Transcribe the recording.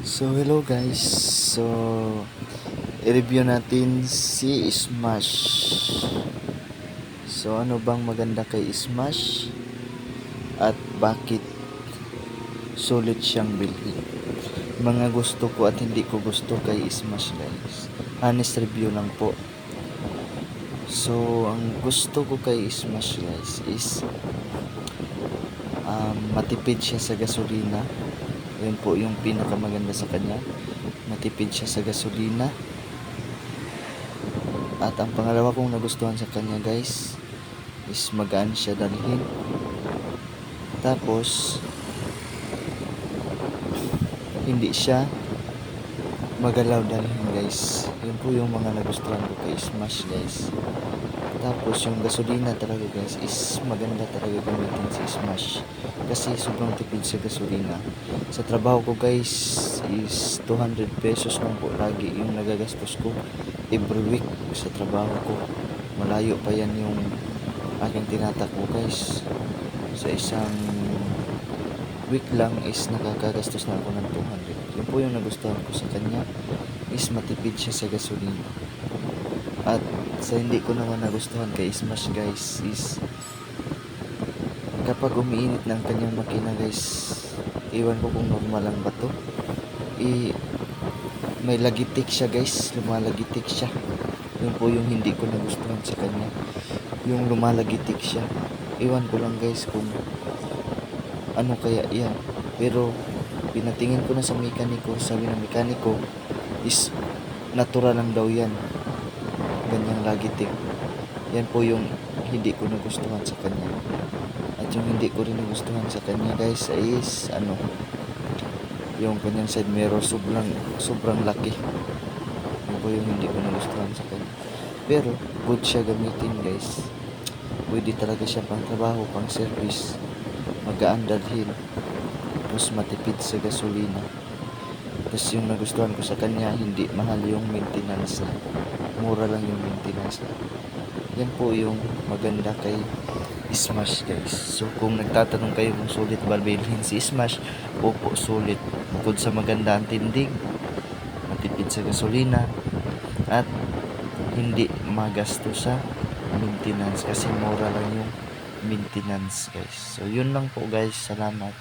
So hello guys. So i-review natin si Smash. So ano bang maganda kay Smash at bakit sulit siyang bilhin? Mga gusto ko at hindi ko gusto kay Smash guys. Honest review lang po. So ang gusto ko kay Smash guys is matipid siya sa gasolina. Yun po yung pinakamaganda sa kanya. Matipid siya sa gasolina. At ang pangalawa kong nagustuhan sa kanya guys is magaan siya dalhin. Tapos hindi siya magalaw dalhin guys. Yun po yung mga nagustuhan ko kay Smash guys. Tapos yung gasolina talaga guys is maganda talaga gamitin si Smash. Kasi sobrang tipid sa gasolina. Sa trabaho ko guys is 200 pesos lang po lagi yung nagagastos ko every week sa trabaho ko. Malayo pa yan yung aking tinatakbo guys. Sa isang week lang is nakakagastos na ako ng 200. Yun po yung nagustuhan ko sa kanya is matipid siya sa gasolina. At sa hindi ko naman nagustuhan kay Smash guys is kapag umiinit ng kanyang makina guys, iwan ko kung normal lang ba to, may lagitik siya guys, lumalagitik siya. Yun po yung hindi ko nagustuhan sa kanya, yung lumalagitik siya. Iwan ko lang guys kung ano kaya yan, pero pinatingin ko na sa mekaniko. Sabi ng mekaniko is natural lang daw yan, ganyang lagitik. Yan po yung hindi ko nagustuhan sa kanya. At yung hindi ko rin nagustuhan sa kanya guys is yung kanyang side mirror sobrang laki. Yun po yung hindi ko nagustuhan sa kanya. Pero good siya gamitin guys. Pwede talaga siya pang trabaho, pang service. Magaan dalhin. Tapos matipid sa gasolina. Tapos yung nagustuhan ko sa kanya, hindi mahal yung maintenance na. Mura lang yung maintenance na. Yan po yung maganda kay Smash guys. So kung nagtatanong kayo kung sulit ba bilhin si Smash, opo, sulit. Bukod sa maganda ang tindig, matipid sa gasolina, at hindi magasto sa maintenance kasi mura lang yung maintenance guys. So yun lang po guys, salamat.